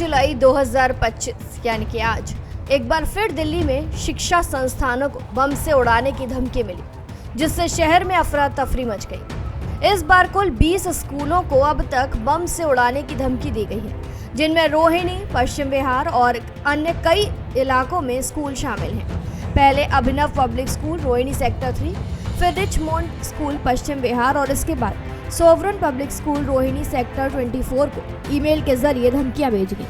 जुलाई 2025 यानी कि आज एक बार फिर दिल्ली में शिक्षा संस्थानों को बम से उड़ाने की धमकी मिली, जिससे शहर में अफरा तफरी मच गई। इस बार कुल 20 स्कूलों को अब तक बम से उड़ाने की धमकी दी गई है, जिनमें रोहिणी, पश्चिम बिहार और अन्य कई इलाकों में स्कूल शामिल हैं। पहले अभिनव पब्लिक स्कूल रोहिणी सेक्टर 3, फिर रिचमोंड स्कूल पश्चिम बिहार और इसके बाद sovereign public school Rohini sector 24 को ईमेल के जरिए धमकियां भेजी गई।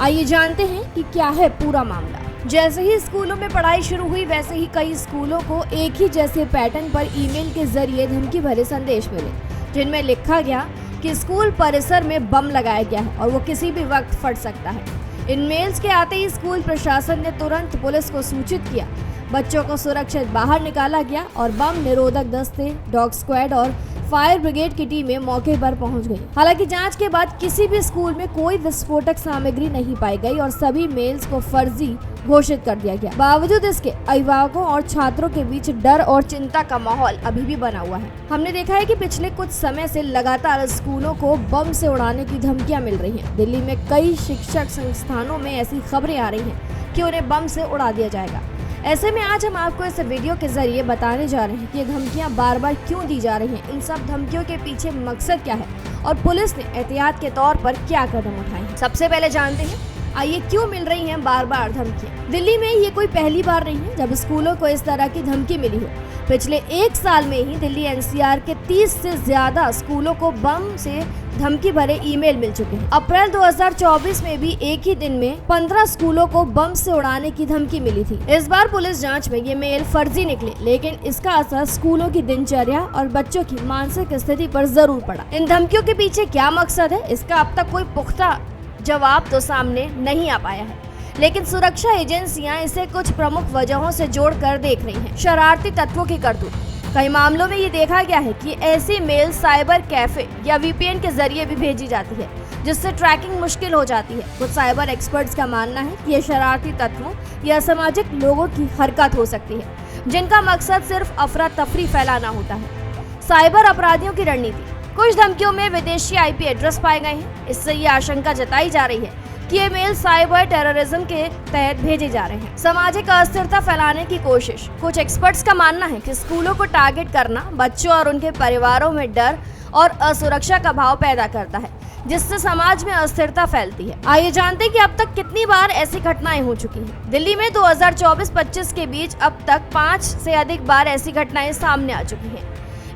आइए जानते हैं कि क्या है पूरा मामला। जैसे ही स्कूलों में पढ़ाई शुरू हुई, वैसे ही कई स्कूलों को एक ही जैसे पैटर्न पर ईमेल के जरिए धमकी भरे संदेश मिले, जिनमें लिखा गया कि स्कूल परिसर में बम लगाया गया है और वो किसी भी वक्त फट सकता है। इन मेल्स के आते ही स्कूल प्रशासन ने तुरंत पुलिस को सूचित किया। बच्चों को सुरक्षित बाहर निकाला गया और बम निरोधक दस्ते, डॉग स्क्वाड और फायर ब्रिगेड की टीमें मौके पर पहुंच गई। हालांकि जांच के बाद किसी भी स्कूल में कोई विस्फोटक सामग्री नहीं पाई गई और सभी मेल्स को फर्जी घोषित कर दिया गया। बावजूद इसके अभिभावकों और छात्रों के बीच डर और चिंता का माहौल अभी भी बना हुआ है। हमने देखा है कि पिछले कुछ समय से लगातार स्कूलों को बम से उड़ाने की धमकियां मिल रही हैं। दिल्ली में कई शिक्षक संस्थानों में ऐसी खबरें आ रही हैं कि उन्हें बम से उड़ा दिया जाएगा। ऐसे में आज हम आपको इस वीडियो के जरिए बताने जा रहे हैं कि ये धमकियां बार बार क्यों दी जा रही हैं, इन सब धमकियों के पीछे मकसद क्या है और पुलिस ने एहतियात के तौर पर क्या कदम उठाए हैं। सबसे पहले जानते हैं आइए क्यों मिल रही हैं बार बार धमकियां। दिल्ली में ये कोई पहली बार नहीं है जब स्कूलों को इस तरह की धमकी मिली हो। पिछले एक साल में ही दिल्ली एनसीआर के 30 से ज्यादा स्कूलों को बम से धमकी भरे ईमेल मिल चुके हैं। अप्रैल 2024 में भी एक ही दिन में 15 स्कूलों को बम से उड़ाने की धमकी मिली थी। इस बार पुलिस जांच में ये मेल फर्जी निकले, लेकिन इसका असर स्कूलों की दिनचर्या और बच्चों की मानसिक स्थिति पर जरूर पड़ा। इन धमकियों के पीछे क्या मकसद है, इसका अब तक कोई पुख्ता जवाब तो सामने नहीं आ पाया है, लेकिन सुरक्षा एजेंसियां इसे कुछ प्रमुख वजहों से जोड़कर देख रही हैं। शरारती तत्वों की करतूत। कई मामलों में ये देखा गया है कि ऐसी मेल साइबर कैफे या वीपीएन के जरिए भी भेजी जाती है, जिससे ट्रैकिंग मुश्किल हो जाती है। कुछ साइबर एक्सपर्ट्स का मानना है कि ये शरारती तत्वों या असामाजिक लोगों की हरकत हो सकती है, जिनका मकसद सिर्फ अफरा तफरी फैलाना होता है। साइबर अपराधियों की रणनीति। कुछ धमकियों में विदेशी आईपी एड्रेस पाए गए हैं। इससे ये आशंका जताई जा रही है कि ये मेल साइबर टेररिज्म के तहत भेजे जा रहे हैं। सामाजिक अस्थिरता फैलाने की कोशिश। कुछ एक्सपर्ट्स का मानना है कि स्कूलों को टारगेट करना बच्चों और उनके परिवारों में डर और असुरक्षा का भाव पैदा करता है, जिससे समाज में अस्थिरता फैलती है। आइए जानते हैं कि अब तक कितनी बार ऐसी घटनाएं हो चुकी हैं। दिल्ली में 2024-25 के बीच अब तक 5 से अधिक बार ऐसी घटनाएं सामने आ चुकी हैं।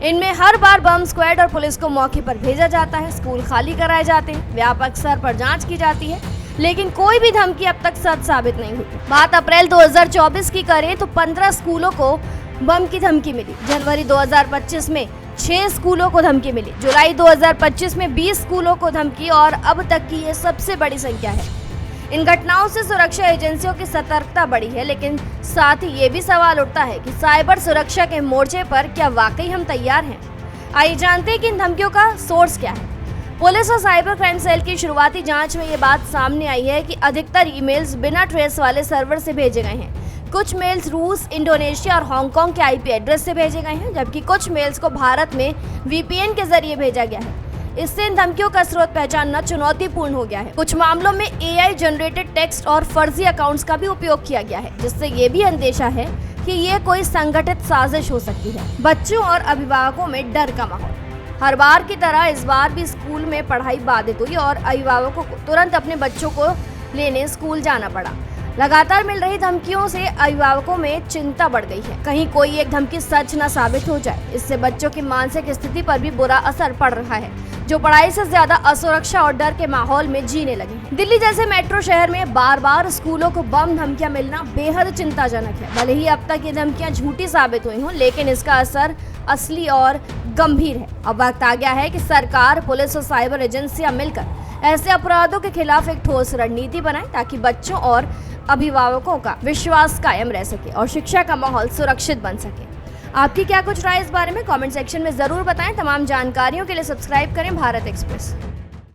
इनमें हर बार बम स्क्वाड और पुलिस को मौके पर भेजा जाता है, स्कूल खाली कराए जाते हैं, व्यापक स्तर पर जांच की जाती है, लेकिन कोई भी धमकी अब तक सच साबित नहीं हुई। बात अप्रैल 2024 की करें तो 15 स्कूलों को बम की धमकी मिली। जनवरी 2025 में 6 स्कूलों को धमकी मिली। जुलाई 2025 में 20 स्कूलों को धमकी और अब तक की ये सबसे बड़ी संख्या है। इन घटनाओं से सुरक्षा एजेंसियों की सतर्कता बढ़ी है, लेकिन साथ ही ये भी सवाल उठता है कि साइबर सुरक्षा के मोर्चे पर क्या वाकई हम तैयार हैं। आइए जानते हैं कि इन धमकियों का सोर्स क्या है। पुलिस और साइबर क्राइम सेल की शुरुआती जांच में ये बात सामने आई है कि अधिकतर ईमेल्स बिना ट्रेस वाले सर्वर से भेजे गए हैं। कुछ मेल्स रूस, इंडोनेशिया और हांगकांग के आईपी एड्रेस से भेजे गए हैं, जबकि कुछ मेल्स को भारत में वीपीएन के जरिए भेजा गया है। इससे इन धमकियों का स्रोत पहचानना चुनौतीपूर्ण हो गया है। कुछ मामलों में एआई जनरेटेड टेक्स्ट और फर्जी अकाउंट्स का भी उपयोग किया गया है, जिससे ये भी अंदेशा है कि ये कोई संगठित साजिश हो सकती है। बच्चों और अभिभावकों में डर का माहौल। हर बार की तरह इस बार भी स्कूल में पढ़ाई बाधित हुई और अभिभावकों को तुरंत अपने बच्चों को लेने स्कूल जाना पड़ा। लगातार मिल रही धमकियों से अभिभावकों में चिंता बढ़ गई है, कहीं कोई एक धमकी सच न साबित हो जाए। इससे बच्चों की मानसिक स्थिति पर भी बुरा असर पड़ रहा है, जो पढ़ाई से ज्यादा असुरक्षा और डर के माहौल में जीने लगे हैं। दिल्ली जैसे मेट्रो शहर में बार बार स्कूलों को बम धमकियां मिलना बेहद चिंताजनक है। भले ही अब तक ये धमकियां झूठी साबित हुई हों, लेकिन इसका असर असली और गंभीर है। अब वक्त आ गया है कि सरकार, पुलिस और साइबर एजेंसियां मिलकर ऐसे अपराधों के खिलाफ एक ठोस रणनीति बनाएं, ताकि बच्चों और अभिभावकों का विश्वास कायम रह सके और शिक्षा का माहौल सुरक्षित बन सके। आपकी क्या कुछ राय इस बारे में कमेंट सेक्शन में जरूर बताएं। तमाम जानकारियों के लिए सब्सक्राइब करें भारत एक्सप्रेस।